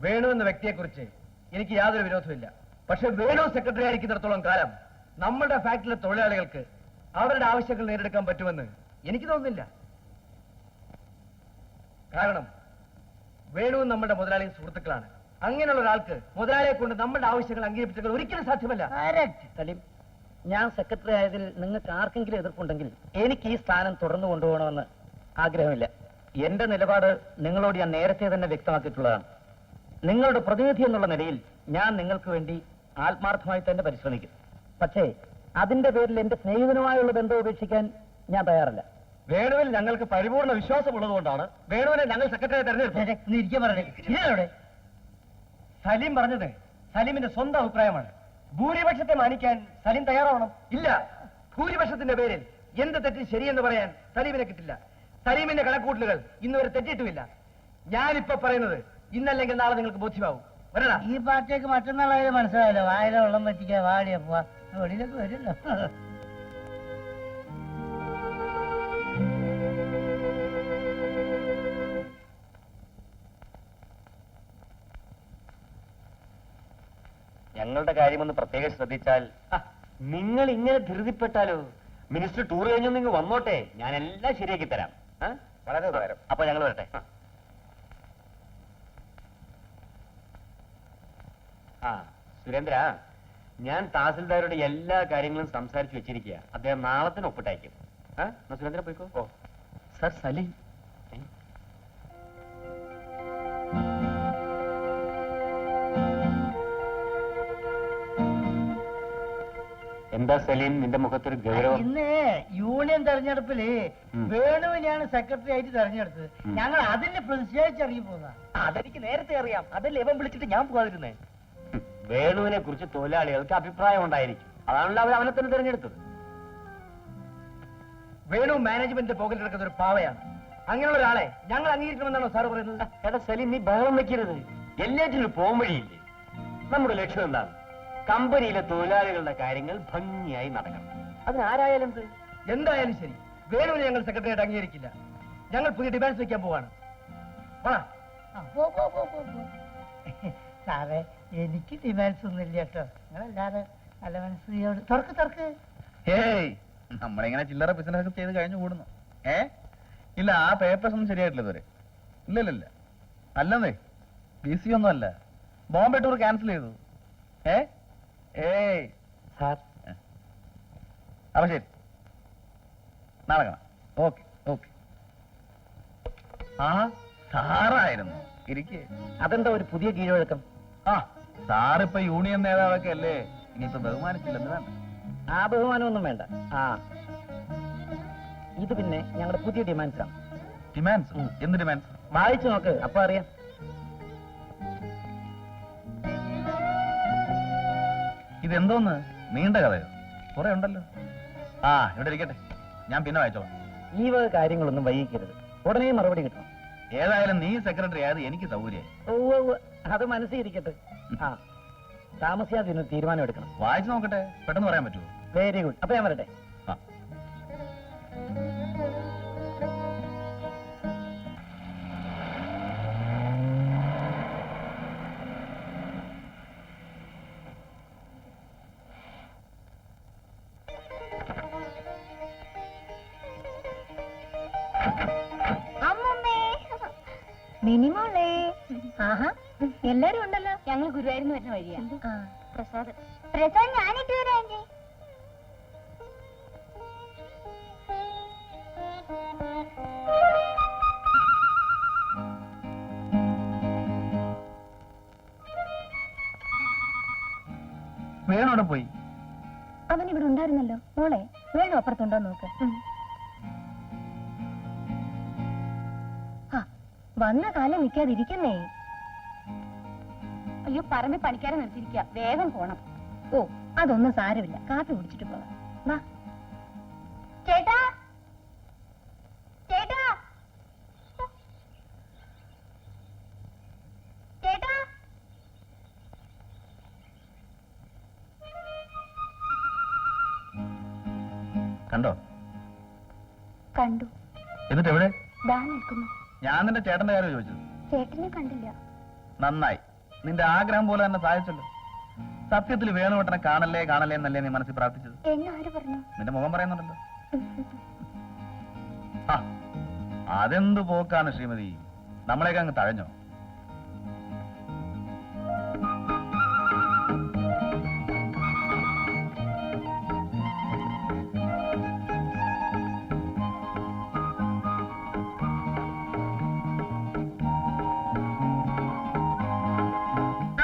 വേണു എന്ന വ്യക്തിയെക്കുറിച്ച് എനിക്ക് യാതൊരു വിരോധമില്ല. പക്ഷെ വേണു സെക്രട്ടറി ആയിരിക്കുന്നിടത്തോളം കാലം നമ്മുടെ ഫാക്ടറിയിലെ തൊഴിലാളികൾക്ക് അവരുടെ ആവശ്യങ്ങൾ നേരിടുക്കാൻ പറ്റുമെന്ന് എനിക്ക് തോന്നുന്നില്ല. കാരണം വേണുവും നമ്മുടെ മുതലാളി സുഹൃത്തുക്കളാണ്. അങ്ങനെയുള്ള ഒരാൾക്ക് മുതലാളിയെ കൊണ്ട് നമ്മുടെ ആവശ്യങ്ങൾ അംഗീകരിപ്പിച്ചാൽ ഒരിക്കലും സാധ്യമല്ല. സലീം, ഞാൻ സെക്രട്ടറി ആയതിൽ നിങ്ങൾക്ക് ആർക്കെങ്കിലും എതിർപ്പുണ്ടെങ്കിൽ എനിക്ക് ഈ സ്ഥാനം തുടർന്നു കൊണ്ടുപോകണമെന്ന് ആഗ്രഹമില്ല. എന്റെ നിലപാട് നിങ്ങളോട് ഞാൻ നേരത്തെ തന്നെ വ്യക്തമാക്കിയിട്ടുള്ളതാണ്. നിങ്ങളുടെ പ്രതിനിധി എന്നുള്ള നിലയിൽ ഞാൻ നിങ്ങൾക്ക് വേണ്ടി ആത്മാർത്ഥമായി തന്നെ പരിശ്രമിക്കും. പക്ഷേ അതിന്റെ പേരിൽ എന്റെ സ്നേഹിതനുമായുള്ള ബന്ധം ഉപേക്ഷിക്കാൻ ഞാൻ തയ്യാറല്ല. വേണുവിൽ ഞങ്ങൾക്ക് പരിപൂർണ വിശ്വാസമുള്ളതുകൊണ്ടാണ് വേണുവിനെ ഞങ്ങൾ സെക്രട്ടറിയെ തെരഞ്ഞെടുത്തത്. സലീം പറഞ്ഞത് സലീമിന്റെ സ്വന്തം അഭിപ്രായമാണ്. ഭൂരിപക്ഷത്തെ മാനിക്കാൻ സലീം തയ്യാറാവണം. ഇല്ല, ഭൂരിപക്ഷത്തിന്റെ പേരിൽ എന്ത് തെറ്റ് ശരിയെന്ന് പറയാൻ സലീമിനെ കിട്ടില്ല. സലീമിന്റെ കണക്കൂട്ടലുകൾ ഇന്നുവരെ തെറ്റിയിട്ടുമില്ല. ഞാനിപ്പോ പറയുന്നത് ഇന്നല്ലെങ്കിൽ നാളെ നിങ്ങൾക്ക് ബോധ്യമാവും. വരണ ഈ പാർട്ടിക്ക് മറ്റന്നാളായത് മനസ്സിലായല്ലോ. വായിലെ വെള്ളം പറ്റിക്കാൻ വാടിയപ്പോ വെളിയിലൊക്കെ വരുമല്ലോ. ഞങ്ങളുടെ കാര്യമൊന്ന് പ്രത്യേകം ശ്രദ്ധിച്ചാൽ. നിങ്ങൾ ഇങ്ങനെ ധൃതിപ്പെട്ടാലോ? മിനിസ്റ്റർ ടൂർ കഴിഞ്ഞു നിങ്ങൾ വന്നോട്ടെ, ഞാൻ എല്ലാം ശരിയാക്കി തരാം. വളരെ ഉപകാരം. അപ്പൊ ഞങ്ങൾ വരട്ടെ. സുരേന്ദ്ര, ഞാൻ തഹസിൽദാരുടെ എല്ലാ കാര്യങ്ങളും സംസാരിച്ചു വെച്ചിരിക്കുക. അദ്ദേഹം നാളെ തന്നെ ഒപ്പിട്ടയക്കും. സുരേന്ദ്ര പോയിക്കോ. ഓ സർ, സലീം എന്താ സലീം നിന്റെ മുഖത്തൊരു ഗൗരവം? ഇന്ന് യൂണിയൻ തെരഞ്ഞെടുപ്പില് വേണുവിനെയാണ് സെക്രട്ടറി ആയിട്ട് തെരഞ്ഞെടുത്തത്. ഞങ്ങൾ അതിന് പ്രതിഷേധിച്ചിറങ്ങി പോകുന്ന. അതെനിക്ക് നേരത്തെ അറിയാം. അതല്ലേ ഇവൻ വിളിച്ചിട്ട് ഞാൻ പോകാതിരുന്നേ. വേണുവിനെ കുറിച്ച് തൊഴിലാളികൾക്ക് അഭിപ്രായം ഉണ്ടായിരിക്കും. അതാണല്ലോ അവർ അവനെ തന്നെ തെരഞ്ഞെടുത്തത്. വേണു മാനേജ്മെന്റ് പോകൽ കിടക്കുന്ന ഒരു പാവയാണ്. അങ്ങനെയുള്ള ഒരാളെ ഞങ്ങൾ അംഗീകരിക്കണമെന്നാണോ സാറ് പറയുന്നത്? എടാ സലീം, നീ ബഹളം വെക്കരുത്. എല്ലാറ്റിനും പോംവഴിയില്ലേ? നമ്മുടെ ലക്ഷ്യം എന്താണ്? കമ്പനിയിലെ തൊഴിലാളികളുടെ കാര്യങ്ങൾ ഭംഗിയായി നടക്കണം. അതിനാരായാലും എന്തായാലും ശരി, വേണുവിനെ ഞങ്ങൾ സെക്രട്ടറിയായിട്ട് അംഗീകരിക്കില്ല. ഞങ്ങൾ പുതിയ ഡിമാൻഡ്സ് വെക്കാൻ പോവാണ്. സാറേ, എനിക്ക് ഡിമാൻഡ്സ് ഒന്നുമില്ല കേട്ടോ. നിങ്ങളല്ലാതെ നല്ല മനസ്സിയോട് തുറക്ക്. ഏയ്, നമ്മളിങ്ങനെ ചില്ലറ ബിസിനസ് ചെയ്ത് കഴിഞ്ഞു കൂടുന്നു. ഇല്ല, ആ പേപ്പേഴ്സ് ഒന്നും ശരിയായിട്ടില്ല ഇതുവരെ. ഇല്ല അല്ലെന്നേ, ബിസി ഒന്നും അല്ല. ബോംബെ ടൂർ ക്യാൻസൽ ചെയ്തു. ഏയ് സാർ, അപ്പൊ ശരി, നാളെ കാണാം. ഓക്കെ. ആ സാറായിരുന്നു. ഇരിക്കേ. അതെന്താ ഒരു പുതിയ കീഴ്വഴക്കം? സാറിപ്പോ യൂണിയൻ നേതാവൊക്കെ അല്ലേ, ഇനിയിപ്പോ ബഹുമാനിച്ചില്ലെന്ന് വേണ്ട. ആ ബഹുമാനമൊന്നും വേണ്ട. ഇത് പിന്നെ ഞങ്ങളുടെ പുതിയ ഡിമാൻഡ്സ് ആണ്. ഡിമാൻഡ്സ്? എന്ത് ഡിമാൻഡ്സ്? വായിച്ചു നോക്ക്, അപ്പൊ അറിയാം. ഇതെന്തോന്ന് നീണ്ട കഥയോ? കുറെ ഉണ്ടല്ലോ. ഇവിടെ ഇരിക്കട്ടെ, ഞാൻ പിന്നെ വായിച്ചോളാം. ഈ വക കാര്യങ്ങളൊന്നും വൈകിക്കരുത്, ഉടനെ മറുപടി കിട്ടണം. ഏതായാലും നീ സെക്രട്ടറി ആയത് എനിക്ക് സൗകര്യമായി. അത് മനസ്സിരിക്കട്ടെ. താമസിയാതെ ഇതിന് തീരുമാനം എടുക്കണം. വായിച്ചു നോക്കട്ടെ, പെട്ടെന്ന് പറയാൻ പറ്റുമോ? Very good. അപ്പൊ ഞാൻ വരട്ടെ. മിനിമോളെ, ആഹാ, എല്ലാരും ഉണ്ടല്ലോ. ഞങ്ങൾ ഗുരുവായൂരിന്ന് വരുന്ന വഴിയാ. പ്രസാദം ഞാനിട്ട് വരാം. വേണോടെ പോയി? അവൻ ഇവിടെ ഉണ്ടായിരുന്നല്ലോ. മോളെ, വേണു അപ്പുറത്തുണ്ടോ നോക്ക്. വന്ന കാലം നിൽക്കാതിരിക്കുന്നേ. അയ്യോ, പറമ്പി പണിക്കാരെ നിർത്തിയിരിക്കുക, വേഗം പോണം. ഓ, അതൊന്നും സാരമില്ല, കാപ്പി കുടിച്ചിട്ട് പോകാം. വാ ചേട്ടാ. ചേട്ടാ ചേട്ടാ കണ്ടോ? കണ്ടു. എന്നിട്ട് എവിടെ? ദാ നിൽക്കുന്നു. ഞാൻ നിന്റെ ചേട്ടന്റെ കാര്യം ചോദിച്ചത്. ചേട്ടനെ കണ്ടില്ല. നന്നായി, നിന്റെ ആഗ്രഹം പോലെ തന്നെ സാധിച്ചല്ലോ. സത്യത്തിൽ വേണുവേട്ടനെ കാണല്ലേ കാണല്ലേ എന്നല്ലേ നീ മനസ്സിൽ പ്രാർത്ഥിച്ചത്? എന്നാര് പറഞ്ഞു? നിന്റെ മുഖം പറയുന്നുണ്ടല്ലോ. ആ, അതെന്ത് പോക്കാണ് ശ്രീമതി, നമ്മളെയൊക്കെ അങ്ങ് തഴഞ്ഞോ?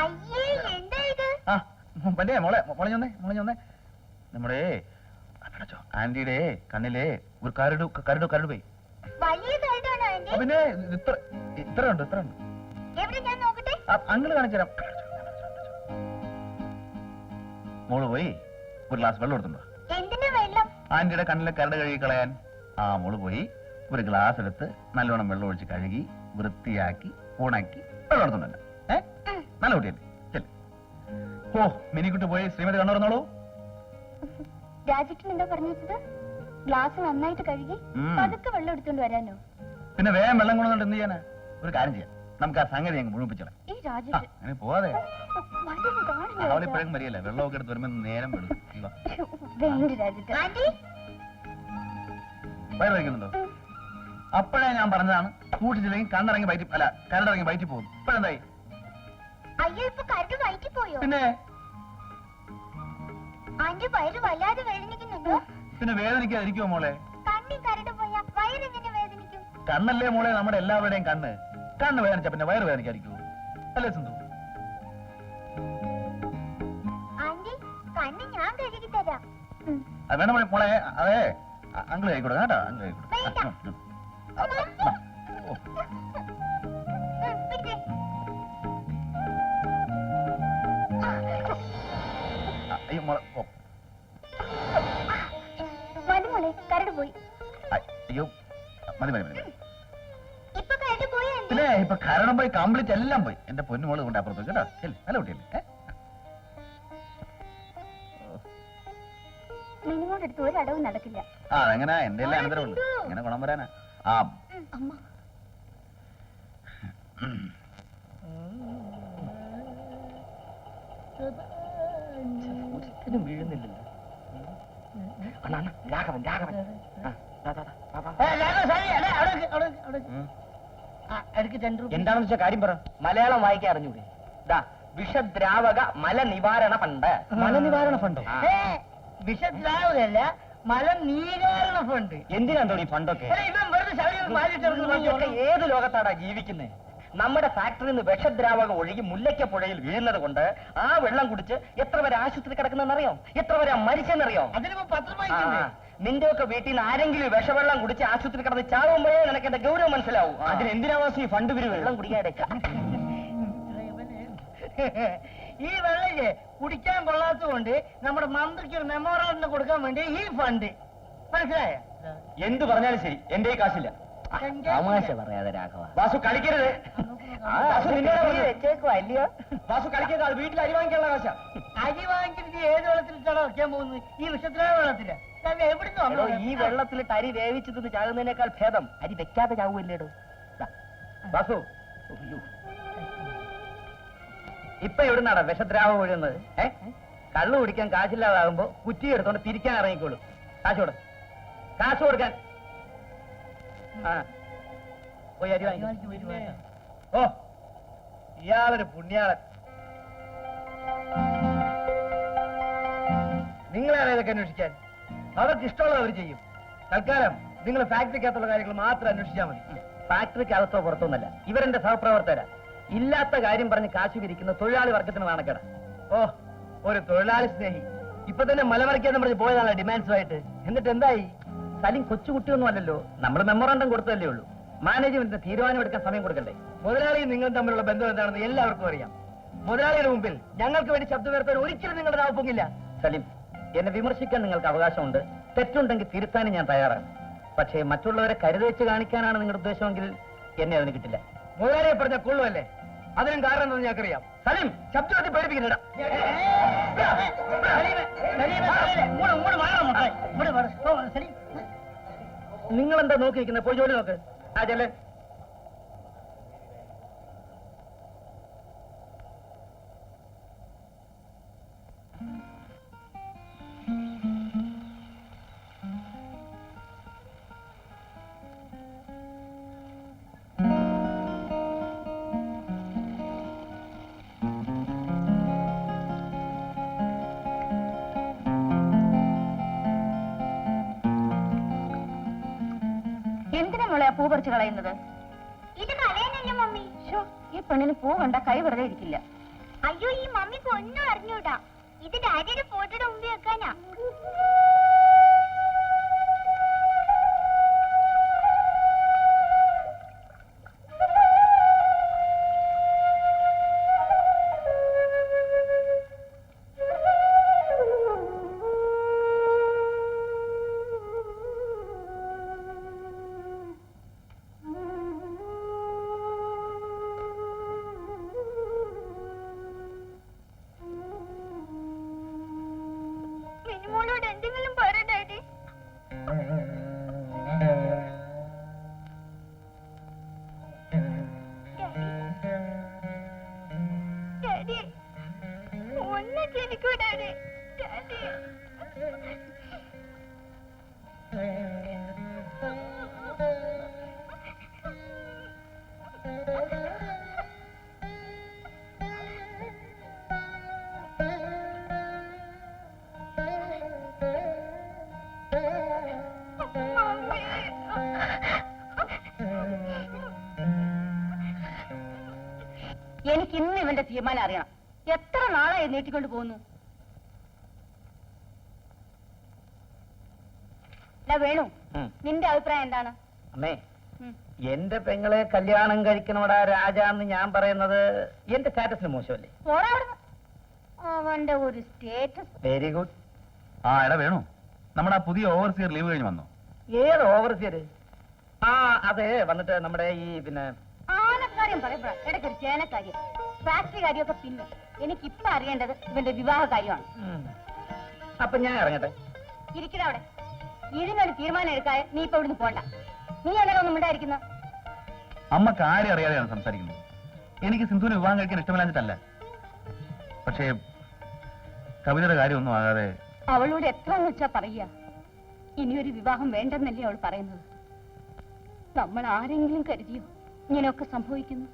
അയ്യേ, എന്താ ഇത്? ആ പല്ലേ മോളെ മോളെ ഞൊന്നേ നമ്മുടെ ആന്റിയുടെ കണ്ണിലെ ഒരു കരട് പോയി. വലിയ കരടാണോ ആന്റി? പിന്നെ ഇത്ര ഉണ്ട്. എവിടെ, ഞാൻ നോക്കട്ടെ. അങ്കിള് കാണിച്ചുതരാം. മോള് പോയി ഒരു ഗ്ലാസ് വെള്ളം എടുത്തുണ്ടോ? എന്തിനാ വെള്ളം? ആന്റിയുടെ കണ്ണിലെ കരട് കഴുകി കളയാൻ. ആ മോള് പോയി ഒരു ഗ്ലാസ് എടുത്ത് നല്ലോണം വെള്ളം ഒഴിച്ച് കഴുകി വൃത്തിയാക്കി ഉണക്കി വെള്ളം എടുത്തുണ്ടല്ലോ. നല്ല കുട്ടിയല്ലേ? ചെല്ല്. ഓ മിനിക്കുട്ടി പോയി ശ്രീമതി കണ്ണുറന്നോളൂ. രാജേട്ടൻ എന്താ പറഞ്ഞത്? ഗ്ലാസ് നന്നായിട്ട് കഴുകി പതുക്കെ വെള്ളം എടുത്തോണ്ട് വരാനോ? പിന്നെ വേഗം വെള്ളം കൊണ്ടുവന്നിട്ട് എന്ത് ചെയ്യാനാ? ഒരു കാര്യം ചെയ്യാം, നമുക്ക് ആ സംഗതി അങ്ങ് മുഴുപ്പിച്ചോളാം. ഈ രാജേട്ടൻ അങ്ങനെ പോവാതെ വല്ലതും കാണില്ല. അവളിപ്പോഴും വരികയല്ല, വെള്ളമൊക്കെ എടുത്ത് വരുമ്പോ നേരം വിടും. വേണ്ട രാജേട്ടൻ. ആന്റി, വയറ് വയ്ക്കുന്നുണ്ടോ? അപ്പോഴേ ഞാൻ പറഞ്ഞതാണ്, സൂക്ഷിച്ചില്ലെങ്കിൽ കണ്ടിറങ്ങി വയറ്റി അല്ല കരടിറങ്ങി വയറ്റി പോകും. ഇപ്പോഴെന്തായി? അയ്യോ, ഇപ്പൊ കരട് വയറ്റി പോയോ? പിന്നെ ആന്റി, വയറ് വല്ലാതെ വേദനിക്കുന്നുണ്ടോ? പിന്നെ വേദനിക്കാതിരിക്കുമോ മോളെ? കണ്ണി കരട് പോയാ വയറെങ്ങനെ വേദനിക്കും? കണ്ണല്ലേ മോളെ നമ്മുടെ എല്ലാവരുടെയും കണ്ണ്. കണ്ണ് വേദനിച്ച പിന്നെ വയറ് വേദനിക്കാതിരിക്കൂ അല്ലേ സിന്ധു? ആന്റി, കണ്ണ് ഞാൻ കഴുകി തരാം. അത് വേണം മോളെ. അതെ അങ്കിള് കഴിക്കൂടെ കേട്ടോ, അങ്കിള് കഴിക്കൂടെ. പിടിച്ചേ. അയ്യോ മോളെ മതി മോളെ, കരട് പോയി. അയ്യോ മതി. ഇപ്പൊ കരട് പോയി ആന്റി. പിന്നെ ഇപ്പൊ കരണം പോയി, കംപ്ലീറ്റ് എല്ലാം പോയി. എന്റെ പൊന്നു മോള് കൊണ്ട് അപ്പുറത്ത് കേട്ടോ. നല്ല കുട്ടിയല്ലേ? മിനിമോട് അടുത്ത് ഒരു അടവും നടക്കില്ല. ആ അതെങ്ങനെ എന്റെ എല്ലാം അനന്തരമുള്ളൂ. ഇങ്ങനെ ഗുണം വരാനാ? ആ അമ്മ, ഒരിക്കലും വീഴുന്നില്ലല്ലോ. രാഘവൻ രാഘവ, സാരി, അല്ലേ, അവിടെ നിക്ക്, അവിടെ നിക്ക്, അവിടെ നിക്ക്. എടുക്ക് 10 രൂപ. എന്താണെന്ന് വെച്ചാൽ കാര്യം പറ. മലയാളം വായിക്കാൻ അറിഞ്ഞൂടെ? വിഷദ്രാവക മലനിവാരണ ഫണ്ട്. മലനിവാരണ ഫണ്ടോ? വിഷദ്രാവകല്ല, മലനീരാകരണ ഫണ്ട്. എന്തിനാണ്ടോ ഈ ഫണ്ടൊക്കെ? അല്ല, ഇവൻ വെറുതെ ശരീരം നീയൊക്കെ ഏത് ലോകത്താടാ ജീവിക്കുന്നത്? നമ്മുടെ ഫാക്ടറിയിൽ നിന്ന് വിഷദ്രാവകം ഒഴുകി മുല്ലയ്ക്ക പുഴയിൽ വീഴുന്നത് കൊണ്ട് ആ വെള്ളം കുടിച്ച് എത്ര പേര് ആശുപത്രി കിടക്കുന്നറിയോ? എത്ര പേരാ മരിച്ചെന്നറിയോ? അതിനിപ്പോ പത്രം വായിക്കണ്ടേ? നിന്റെ ഒക്കെ വീട്ടിൽ നിന്ന് ആരെങ്കിലും വിഷവെള്ളം കുടിച്ച് ആശുപത്രി കിടന്ന് ചാവുമ്പോഴേ നിനക്ക് എന്റെ ഗൗരവം മനസ്സിലാവും. അതിനെന്തിനാവാസം ഈ ഫണ്ട് പിരിവ്? വെള്ളം കുടിക്കാതെ ഈ വെള്ളയില് കുടിക്കാൻ കൊള്ളാത്തതുകൊണ്ട് നമ്മുടെ മന്ത്രിക്ക് ഒരു മെമ്മോറാണ്ടം കൊടുക്കാൻ വേണ്ടി ഈ ഫണ്ട്. മനസ്സിലായ? എന്ത് പറഞ്ഞാലും ശരി, എന്റെ കാശില്ല. തമാശ പറയാതെ രാഘവ. വാസു കളിക്കരുത്. അല്ലയോ? വാസു കളിക്കരുത്. അത് വീട്ടിൽ അരി വാങ്ങിക്കാനുള്ള കാശാ. അരി വാങ്ങിച്ചിട്ട് ഏത് വെള്ളത്തിലിട്ടാണോ വെക്കാൻ പോകുന്നത്? ഈ വിഷദ്രാവ വെള്ളത്തില്. എവിടുന്നോ ഈ വെള്ളത്തിലിട്ട് അരി വേവിച്ചത് ചാകുന്നതിനേക്കാൾ ഭേദം അരി വെക്കാതെ ചാവുമല്ലേടോ. വാസു, ഇപ്പൊ എവിടുന്നാടാ വിഷദ്രാവം ഒഴുകുന്നത്? കള്ളു കുടിക്കാൻ കാശില്ലാതാകുമ്പോ കുറ്റി എടുത്തോണ്ട് തിരിക്കാൻ ഇറങ്ങിക്കോളൂ. കാശ് കൊടുക്കാൻ. പോയി അരി വാങ്ങിക്കും. ഓ ഇയാളൊരു പുണ്യാളൻ. നിങ്ങളാണ് ഇതൊക്കെ അന്വേഷിക്കാൻ? അവർക്ക് ഇഷ്ടമുള്ളത് അവർ ചെയ്യും. തൽക്കാലം നിങ്ങൾ ഫാക്ടറിക്കകത്തുള്ള കാര്യങ്ങൾ മാത്രം അന്വേഷിച്ചാൽ മതി. ഫാക്ടറിക്ക് അകത്തോ പുറത്തൊന്നല്ല, ഇവരെന്റെ സഹപ്രവർത്തകരാ. ഇല്ലാത്ത കാര്യം പറഞ്ഞ് കാശ് പിരിക്കുന്ന തൊഴിലാളി വർഗത്തിന് നാണക്കേട. ഓ ഒരു തൊഴിലാളി സ്നേഹി. ഇപ്പൊ തന്നെ മലമറിക്കാന്ന് പറഞ്ഞ് പോയതാണ് ഡിമാൻഡ്സുമായിട്ട്. എന്നിട്ട് എന്തായി? സലിം കൊച്ചുകുട്ടിയൊന്നും അല്ലല്ലോ. നമ്മൾ മെമ്മോറാണ്ടം കൊടുത്തതല്ലേ ഉള്ളൂ. മാനേജ്മെന്റിന് തീരുമാനമെടുക്കാൻ സമയം കൊടുക്കണ്ടേ? മുതലാളിയും നിങ്ങളും തമ്മിലുള്ള ബന്ധം എന്താണെന്ന് എല്ലാവർക്കും അറിയാം. മുതലാളിയുടെ മുമ്പിൽ ഞങ്ങൾക്ക് വേണ്ടി ശബ്ദം ഉയർത്താൻ ഒരിക്കലും നിങ്ങളുടെ നാവ് പൊങ്ങില്ല. സലിം, എന്നെ വിമർശിക്കാൻ നിങ്ങൾക്ക് അവകാശമുണ്ട്. തെറ്റുണ്ടെങ്കിൽ തിരുത്താനും ഞാൻ തയ്യാറാണ്. പക്ഷേ മറ്റുള്ളവരെ കരുതേച്ച് കാണിക്കാനാണ് നിങ്ങളുടെ ഉദ്ദേശമെങ്കിൽ എന്നെ അതിന് കിട്ടില്ല. മുതലാളിയെ പറഞ്ഞ കൊള്ളുമല്ലേ? അതിനും കാരണം എന്താണെന്ന് ഞങ്ങൾക്കറിയാം. സലീം, ശബ്ദത്തിൽ പേടിപ്പിക്കുന്നില്ല. നിങ്ങൾ എന്താ നോക്കിയിരിക്കുന്നത്? പോയി ജോലി നോക്ക്. ആ ചെല്ലേ. എന്തിനാ പൂ പറിച്ചു കളയുന്നത്? ഇത് കളയാനല്ല മമ്മി. ശോ, ഈ പെണ്ണിന് പൂ കണ്ട കൈ വെറുതെ ഇരിക്കില്ല. അയ്യോ, ഈ മമ്മിക്ക് ഒന്നും അറിഞ്ഞൂടാ. ഇത് ഡാഡിയുടെ ഫോട്ടോയുടെ മുമ്പിൽ വെക്കാനാ. മിനിമോളോട് എന്തെങ്കിലും പറ ഡാഡി. ഡാഡി, ഒന്ന് ജനിക്കൂ ഡാഡി. ഡാഡി. എനിക്ക് ഇന്ന് ഇവന്റെ തീരുമാനം അറിയണം. എത്ര നാളായി നീട്ടിക്കൊണ്ട് പോകുന്നു? വേണു, നിന്റെ അഭിപ്രായം എന്താണ്? അമ്മേ, എന്റെ പെങ്ങളെ കല്യാണം കഴിക്കണോടാ രാജാന്ന് ഞാൻ പറയുന്നത് എന്റെ സ്റ്റാറ്റസിന് മോശമല്ലേ? അവന്റെ ഒരു സ്റ്റേറ്റസ്. Very good. ആ എടാ വേണു, നമ്മുടെ ആ പുതിയ ഓവർസിയർ ലീവ് കഴിഞ്ഞ് വന്നോ? ഏത് ഓവർസിയർ? ആ അതെ, വന്നിട്ട് നമ്മുടെ ഈ പിന്നെ ആനക്കാര്യം പറയുമ്പോഴാ ഇടയ്ക്കൊരു ചേനക്കാര്യം, ഫാക്ടറി കാര്യമൊക്കെ. പിന്നെ എനിക്കിപ്പൊ അറിയേണ്ടത് ഇവന്റെ വിവാഹ കാര്യമാണ്. അപ്പൊ ഞാൻ ഇറങ്ങട്ടെ. ഇരിക്കണ അവിടെ. ഇതിനൊരു തീരുമാനം എടുക്കാതെ നീ ഇപ്പൊ ഇവിടുന്ന് പോണ്ട. നീ അന്നേരം ഒന്നും ഉണ്ടായിരിക്കുന്ന അമ്മ കാര്യം അറിയാതെയാണ് സംസാരിക്കുന്നത്. എനിക്ക് സിന്ധുവിനെ വിവാഹം കഴിക്കാൻ ഇഷ്ടമില്ലാഞ്ഞിട്ടല്ല. പക്ഷേ കവിതയുടെ കാര്യമൊന്നും ആകാതെ അവളോട് എത്രയെന്ന് വെച്ചാ പറയുക. ഇനിയൊരു വിവാഹം വേണ്ടെന്നല്ലേ അവൾ പറയുന്നത്. നമ്മൾ ആരെങ്കിലും കരുതിയോ ഇങ്ങനെയൊക്കെ സംഭവിക്കുന്നു?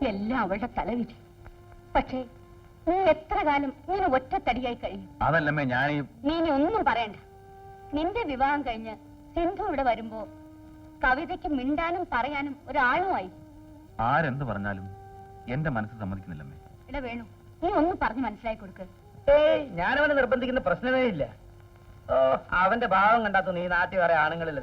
എല്ലാം അവളുടെ തലവിധി. പക്ഷേ നീ എത്ര കാലം ഇങ്ങനെ ഒറ്റത്തടിയായി കഴിയും? അതല്ലമ്മേ ഞാൻ നീ ഇനി ഒന്നും പറയണ്ട. നിന്റെ വിവാഹം കഴിഞ്ഞ് സിന്ധു ഇവിടെ വരുമ്പോ കവിതയ്ക്ക് മിണ്ടാനും പറയാനും ഒരാളുമായി. ആരെന്ത് പറഞ്ഞാലും എന്റെ മനസ്സ് സമ്മതിക്കുന്നില്ലമ്മേ. ഇവിടെ വേണു, നീ ഒന്ന് പറഞ്ഞ് മനസ്സിലാക്കി കൊടുക്ക്. ഏയ്, ഞാനവനെ നിർബന്ധിക്കുന്ന പ്രശ്നമേ ഇല്ല. ഓ, അവന്റെ ഭാവം കണ്ടാത്തു നീ നാട്ടിൽ വേറെ ആണുങ്ങളില്ല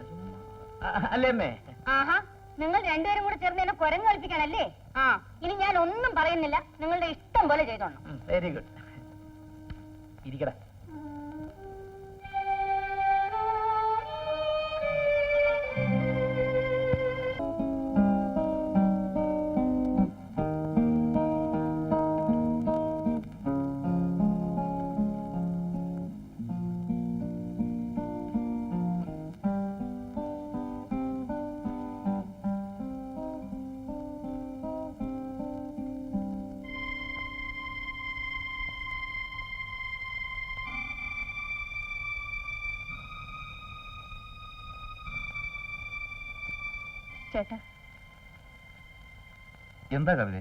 അല്ലേ അമ്മേ? ആഹാ, നിങ്ങൾ രണ്ടുപേരും കൂടെ ചേർന്ന് എന്നെ കുരങ്ങ് കളിപ്പിക്കണല്ലേ? ആ, ഇനി ഞാൻ ഒന്നും പറയുന്നില്ല. നിങ്ങളുടെ ഇഷ്ടം പോലെ ചെയ്തോണം. Very good. ഇരിക്കടാ. ചേട്ടാ, എന്താ കവിത?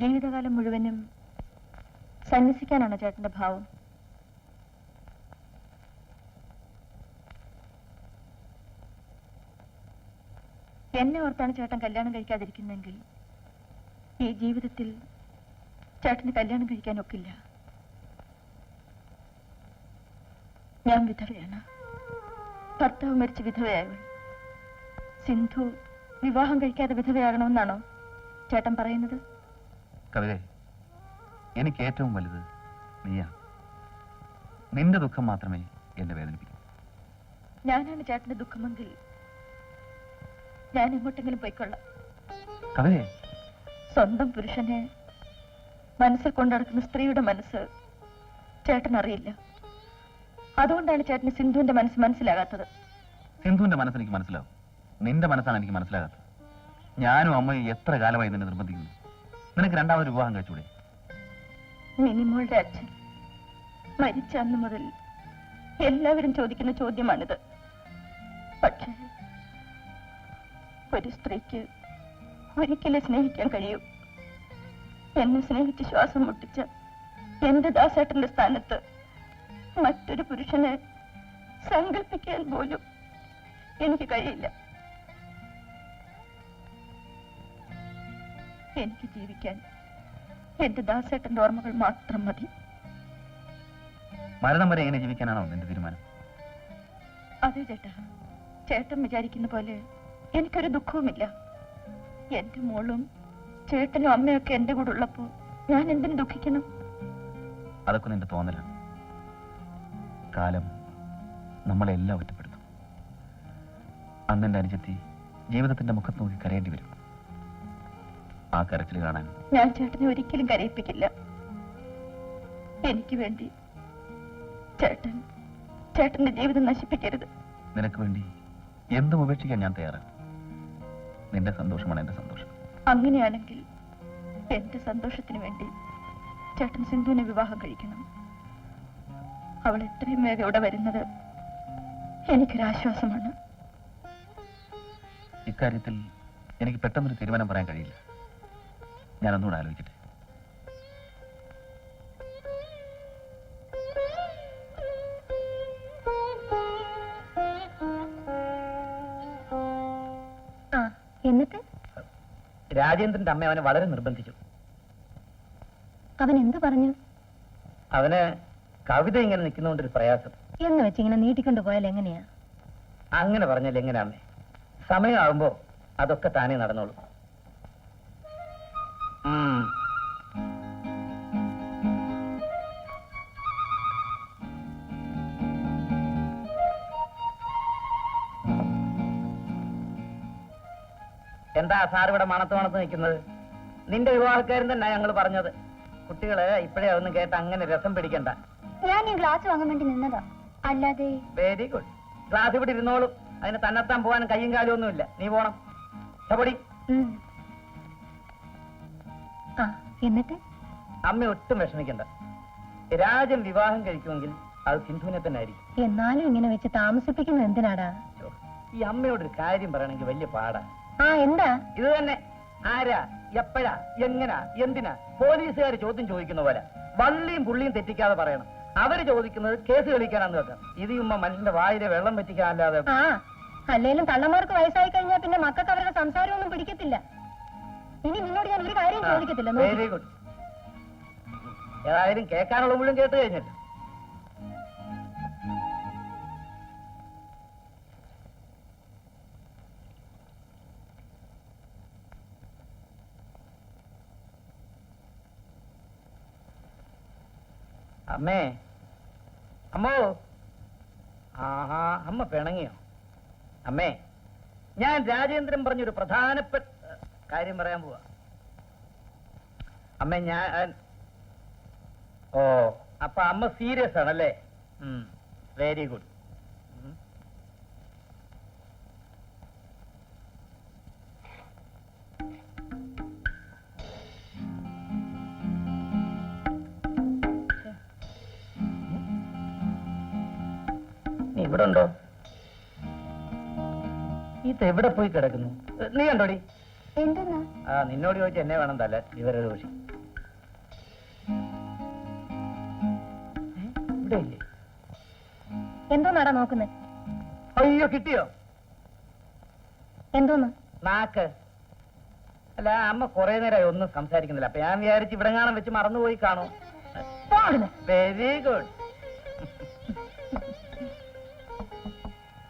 ജീവിതകാലം മുഴുവനും സന്യസിക്കാനാണ് ചേട്ടന്റെ ഭാവം? എന്നെ ഓർത്താണ് ചേട്ടൻ കല്യാണം കഴിക്കാതിരിക്കുന്നെങ്കിൽ ഈ ജീവിതത്തിൽ ചേട്ടന് കല്യാണം കഴിക്കാനൊക്കില്ല. ഞാൻ വിധവയാണ്. ഭർത്താവ് മരിച്ച് വിധവയായവൾ. സിന്ധു വിവാഹം കഴിക്കാതെ വിധവയാകണമെന്നാണോ ചേട്ടൻ പറയുന്നത്? കവിതേ, എനിക്ക് ഏറ്റവും വലുത് നീയാ. നിന്റെ ദുഃഖം മാത്രമേ എന്നെ വേദനിപ്പിക്കൂ. ഞാനാണ് ചേട്ടന്റെ ദുഃഖമെങ്കിൽ ഞാൻ എങ്ങോട്ടെങ്കിലും പോയിക്കൊള്ളാം. കവിതേ, സ്വന്തം പുരുഷനെ മനസ്സിൽ കൊണ്ടുനടക്കുന്ന സ്ത്രീയുടെ മനസ്സ് ചേട്ടൻ അറിയില്ല. അതുകൊണ്ടാണ് ചേട്ടന് സിന്ധുവിന്റെ മനസ്സ് മനസ്സിലാകാത്തത്. സിന്ധുവിന്റെ മനസ്സ് എനിക്ക് മനസ്സിലാവും. നിന്റെ മനസ്സാണ് എനിക്ക് മനസ്സിലാകാത്തത്. ഞാനും അമ്മയും എത്ര കാലമായി നിന്നെ നിർബന്ധിക്കുന്നു. നിനക്ക് രണ്ടാമത് വിവാഹം കഴിച്ചൂടെ? മിനിമോളുടെ അച്ഛൻ മരിച്ച അന്ന് മുതൽ എല്ലാവരും ചോദിക്കുന്ന ചോദ്യമാണിത്. പക്ഷേ ഒരു സ്ത്രീക്ക് ഒരിക്കലും സ്നേഹിക്കാൻ കഴിയൂ. എന്നെ സ്നേഹിച്ച് ശ്വാസം മുട്ടിച്ച എന്റെ ദാസേട്ടന്റെ സ്ഥാനത്ത് മറ്റൊരു പുരുഷനെ സങ്കല്പിക്കാൻ പോലും എനിക്ക് കഴിയില്ല. എനിക്ക് ജീവിക്കാൻ എന്റെ ദാസേട്ടന്റെ ഓർമ്മകൾ മാത്രം മതി. മരണം വരെ എങ്ങനെ ജീവിക്കാനാണോ നിന്റെ തീരുമാനം? അതെ ചേട്ടാ, ചേട്ടൻ വിചാരിക്കുന്ന പോലെ എനിക്കൊരു ദുഃഖവുമില്ല. എന്റെ മോളും ചേട്ടനും അമ്മയൊക്കെ എന്റെ കൂടെ ഉള്ളപ്പോ ഞാൻ എന്തിനു ദുഃഖിക്കണം? അതൊക്കെ നിന്റെ തോന്നലാണ്. കാലം നമ്മളെല്ലാം ഒറ്റപ്പെടുത്തും. അന്നെന്റെ അനുജത്തി ജീവിതത്തിന്റെ മുഖത്ത് നോക്കി കരയേണ്ടി വരും. ആ കരച്ചിൽ കാണാൻ ഞാൻ ചേട്ടനെ ഒരിക്കലും കരയിപ്പിക്കില്ല. എനിക്ക് വേണ്ടി ചേട്ടന്റെ ജീവിതം നശിപ്പിക്കരുത്. നിനക്ക് വേണ്ടി എന്തും ഉപേക്ഷിക്കാൻ ഞാൻ തയ്യാറാണ്. നിന്റെ സന്തോഷമാണ് എന്റെ സന്തോഷം. അങ്ങനെയാണെങ്കിൽ എന്റെ സന്തോഷത്തിന് വേണ്ടി ചേട്ടൻ സിന്ധുവിനെ വിവാഹം കഴിക്കണം. അവൾ എത്രയും വേഗം ഇവിടെ വരുന്നത് എനിക്കൊരാശ്വാസമാണ്. ഇക്കാര്യത്തിൽ എനിക്ക് പെട്ടെന്നൊരു തീരുമാനം പറയാൻ കഴിയില്ല. ഞാനൊന്നുകൂടെ ആലോചിക്കട്ടെ. എന്നിട്ട് രാജേന്ദ്രന്റെ അമ്മ അവനെ വളരെ നിർബന്ധിച്ചു. അവൻ എന്ത് പറഞ്ഞു? അവന് കവിത ഇങ്ങനെ നിൽക്കുന്നതുകൊണ്ടൊരു പ്രയാസം. എന്ന് വെച്ച് ഇങ്ങനെ നീട്ടിക്കൊണ്ട് പോയാൽ എങ്ങനെയാ? അങ്ങനെ പറഞ്ഞാൽ എങ്ങനെയാ അമ്മേ? സമയമാകുമ്പോ അതൊക്കെ താനേ നടന്നോളൂ. എന്താ സാർ ഇവിടെ മണത്ത് നിൽക്കുന്നത്? നിന്റെ വിവാഹക്കാരൻ തന്നെ ഞങ്ങൾ പറഞ്ഞത്. കുട്ടികള് ഇപ്പോഴേ ഒന്നും കേട്ട് അങ്ങനെ രസം പിടിക്കണ്ട. ഞാൻ ഈ ഗ്ലാസ് വാങ്ങാൻ വേണ്ടി നിന്നതാ, അല്ലാതെ. Very good. ക്ലാസ് ഇവിടെ ഇരുന്നോളും. അതിന് തന്നെത്താൻ പോകാനും കയ്യും കാലും ഒന്നുമില്ല. നീ പോണം. പൊടി. എന്നിട്ട് അമ്മ ഒട്ടും വിഷമിക്കണ്ട. രാജൻ വിവാഹം കഴിക്കുമെങ്കിൽ അത് സിന്ധുവിനെ തന്നെ ആയിരിക്കും. എന്നാലും ഇങ്ങനെ വെച്ച് താമസിപ്പിക്കുന്നത് എന്തിനാടാ? ഈ അമ്മയോടൊരു കാര്യം പറയണമെങ്കിൽ വലിയ പാടാ. എന്താ? ഇത് തന്നെ. ആരാ, എപ്പോഴാ, എങ്ങനാ, എന്തിനാ? പോലീസുകാർ ചോദ്യം ചോദിക്കുന്ന പോലെ വള്ളിയും പുള്ളിയും തെറ്റിക്കാതെ പറയണം. അവര് ചോദിക്കുന്നത് കേസ് കളിക്കാനാന്ന് വെക്കാം. ഇത് ഉമ്മ മനുഷ്യന്റെ വായിലെ വെള്ളം വെറ്റിക്കാനല്ലാതെ. അല്ലേലും തള്ളമാർക്ക് വയസ്സായി കഴിഞ്ഞാൽ പിന്നെ മക്കൾക്ക് അവരുടെ സംസാരമൊന്നും പിടിക്കത്തില്ല. ഇനി നിന്നോട് ഞാൻ ഒരു കാര്യം ചോദിക്കത്തില്ല. Very good. ഏതായാലും കേൾക്കാനുള്ള മുഴുവൻ കേട്ട് കഴിഞ്ഞല്ലോ. അമ്മേ, അമ്മോ. ആഹാ, അമ്മ പിണങ്ങിയോ? അമ്മേ, ഞാൻ രാജേന്ദ്രൻ പറഞ്ഞൊരു പ്രധാനപ്പെട്ട കാര്യം പറയാൻ പോവാ. അമ്മേ, ഞാൻ അപ്പൊ അമ്മ സീരിയസ് ആണല്ലേ? Very good. നീ ഇവിടെ ഉണ്ടോ? ഇതെവിടെ പോയി കിടക്കുന്നു? നീ കണ്ടോടി? എന്തെന്നാ? നിന്നോട് ചോദിച്ച എന്നെ വേണം തല്ല വിവരദോഷി. ഇവിടെ ഇല്ലേ? എന്തോന്നാടാ നോക്കുന്നേ? അയ്യോ, കിട്ടിയോ? എന്തോന്ന്? നാക്ക്. അല്ല, അമ്മ കുറെ നേരമായി ഒന്നും സംസാരിക്കുന്നില്ല. അപ്പൊ ഞാൻ വിചാരിച്ച് ഇവിടെ കാണാൻ വെച്ച് മറന്നുപോയി കാണും. Very good.